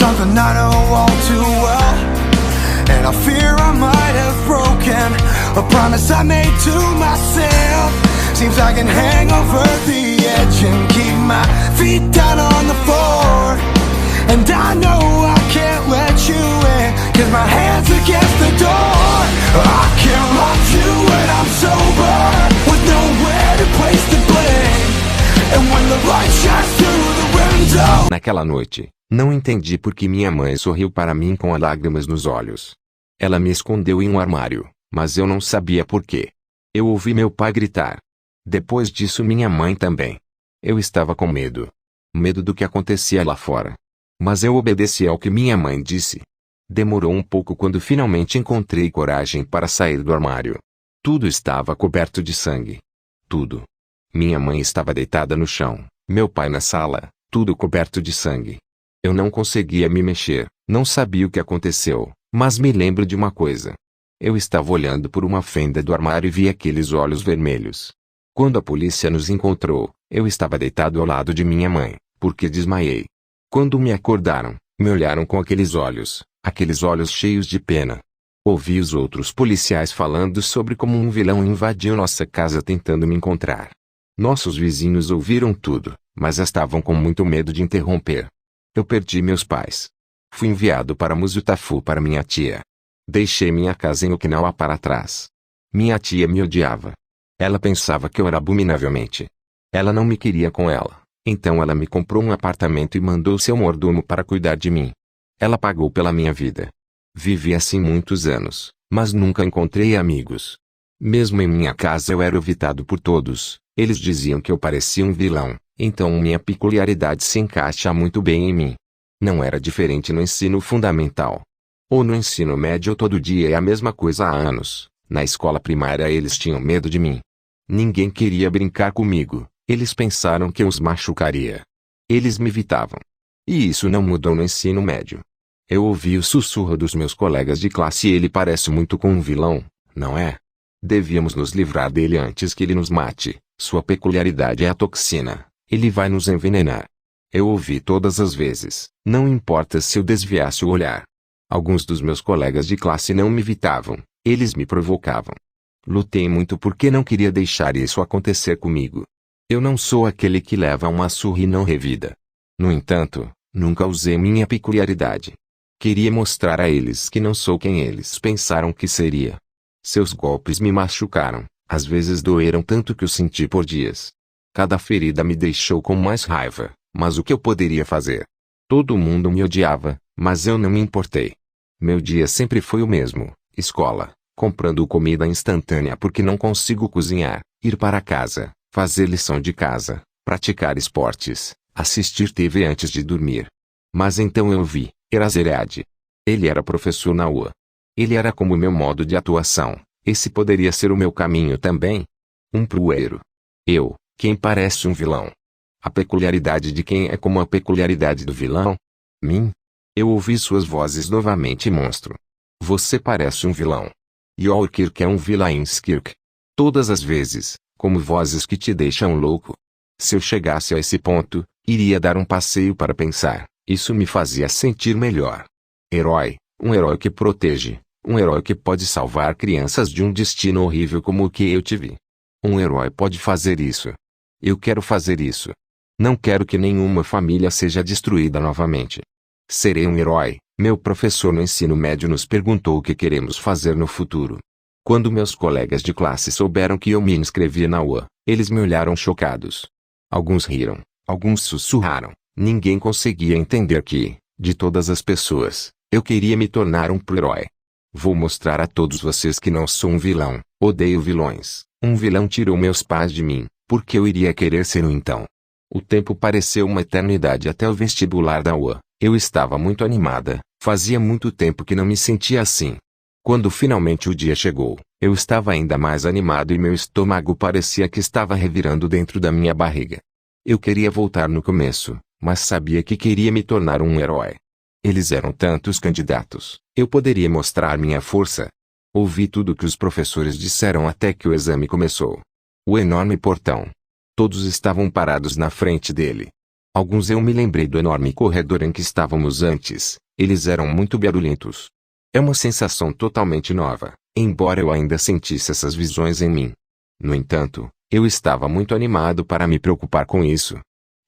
something I know all too well, and I fear I might have broken a promise I made to myself. Seems I can hang over the edge and keep my feet down on the floor, and I know I can't let you in, 'cause my hand's against the door. I can't love you when I'm sober, with nowhere to place the blame, and when the light shines through the window. Naquela noite, não entendi por que minha mãe sorriu para mim com lágrimas nos olhos. Ela me escondeu em um armário, mas eu não sabia por quê. Eu ouvi meu pai gritar. Depois disso minha mãe também. Eu estava com medo. Medo do que acontecia lá fora. Mas eu obedeci ao que minha mãe disse. Demorou um pouco quando finalmente encontrei coragem para sair do armário. Tudo estava coberto de sangue. Tudo. Minha mãe estava deitada no chão, meu pai na sala, tudo coberto de sangue. Eu não conseguia me mexer, não sabia o que aconteceu, mas me lembro de uma coisa. Eu estava olhando por uma fenda do armário e vi aqueles olhos vermelhos. Quando a polícia nos encontrou, eu estava deitado ao lado de minha mãe, porque desmaiei. Quando me acordaram, me olharam com aqueles olhos cheios de pena. Ouvi os outros policiais falando sobre como um vilão invadiu nossa casa tentando me encontrar. Nossos vizinhos ouviram tudo, mas estavam com muito medo de interromper. Eu perdi meus pais. Fui enviado para Muzutafu para minha tia. Deixei minha casa em Okinawa para trás. Minha tia me odiava. Ela pensava que eu era abominavelmente. Ela não me queria com ela, então ela me comprou um apartamento e mandou seu mordomo para cuidar de mim. Ela pagou pela minha vida. Vivi assim muitos anos, mas nunca encontrei amigos. Mesmo em minha casa eu era evitado por todos. Eles diziam que eu parecia um vilão, então minha peculiaridade se encaixa muito bem em mim. Não era diferente no ensino fundamental. Ou no ensino médio todo dia é a mesma coisa há anos. Na escola primária eles tinham medo de mim. Ninguém queria brincar comigo, eles pensaram que eu os machucaria. Eles me evitavam. E isso não mudou no ensino médio. Eu ouvi o sussurro dos meus colegas de classe e ele parece muito com um vilão, não é? Devíamos nos livrar dele antes que ele nos mate. Sua peculiaridade é a toxina. Ele vai nos envenenar. Eu ouvi todas as vezes, não importa se eu desviasse o olhar. Alguns dos meus colegas de classe não me evitavam, eles me provocavam. Lutei muito porque não queria deixar isso acontecer comigo. Eu não sou aquele que leva uma surra e não revida. No entanto, nunca usei minha peculiaridade. Queria mostrar a eles que não sou quem eles pensaram que seria. Seus golpes me machucaram. Às vezes doeram tanto que eu senti por dias. Cada ferida me deixou com mais raiva, mas o que eu poderia fazer? Todo mundo me odiava, mas eu não me importei. Meu dia sempre foi o mesmo: escola, comprando comida instantânea porque não consigo cozinhar, ir para casa, fazer lição de casa, praticar esportes, assistir TV antes de dormir. Mas então eu vi Eraserhead. Ele era professor na UA. Ele era como meu modo de atuação. Esse poderia ser o meu caminho também? Um proeiro. Eu, quem parece um vilão. A peculiaridade de quem é como a peculiaridade do vilão? Mim? Eu ouvi suas vozes novamente, monstro. Você parece um vilão. Yorkirk é um Villainskirk. Todas as vezes, como vozes que te deixam louco. Se eu chegasse a esse ponto, iria dar um passeio para pensar. Isso me fazia sentir melhor. Herói, um herói que protege. Um herói que pode salvar crianças de um destino horrível como o que eu tive. Um herói pode fazer isso. Eu quero fazer isso. Não quero que nenhuma família seja destruída novamente. Serei um herói. Meu professor no ensino médio nos perguntou o que queremos fazer no futuro. Quando meus colegas de classe souberam que eu me inscrevi na UA, eles me olharam chocados. Alguns riram, alguns sussurraram. Ninguém conseguia entender que, de todas as pessoas, eu queria me tornar um pro-herói. Vou mostrar a todos vocês que não sou um vilão. Odeio vilões. Um vilão tirou meus pais de mim, porque eu iria querer ser um então. O tempo pareceu uma eternidade até o vestibular da UA. Eu estava muito animada, fazia muito tempo que não me sentia assim. Quando finalmente o dia chegou, eu estava ainda mais animado e meu estômago parecia que estava revirando dentro da minha barriga. Eu queria voltar no começo, mas sabia que queria me tornar um herói. Eles eram tantos candidatos, eu poderia mostrar minha força. Ouvi tudo que os professores disseram até que o exame começou. O enorme portão. Todos estavam parados na frente dele. Alguns eu me lembrei do enorme corredor em que estávamos antes, eles eram muito barulhentos. É uma sensação totalmente nova, embora eu ainda sentisse essas visões em mim. No entanto, eu estava muito animado para me preocupar com isso.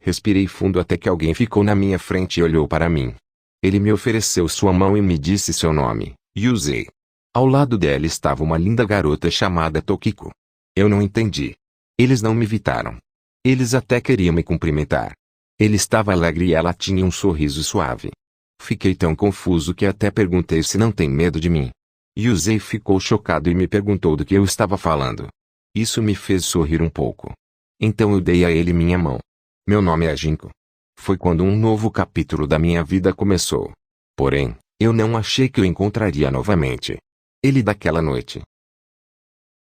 Respirei fundo até que alguém ficou na minha frente e olhou para mim. Ele me ofereceu sua mão e me disse seu nome, Yusei. Ao lado dela estava uma linda garota chamada Tokiko. Eu não entendi. Eles não me evitaram. Eles até queriam me cumprimentar. Ele estava alegre e ela tinha um sorriso suave. Fiquei tão confuso que até perguntei se não tem medo de mim. Yusei ficou chocado e me perguntou do que eu estava falando. Isso me fez sorrir um pouco. Então eu dei a ele minha mão. Meu nome é Jinko. Foi quando um novo capítulo da minha vida começou. Porém, eu não achei que o encontraria novamente. Ele daquela noite,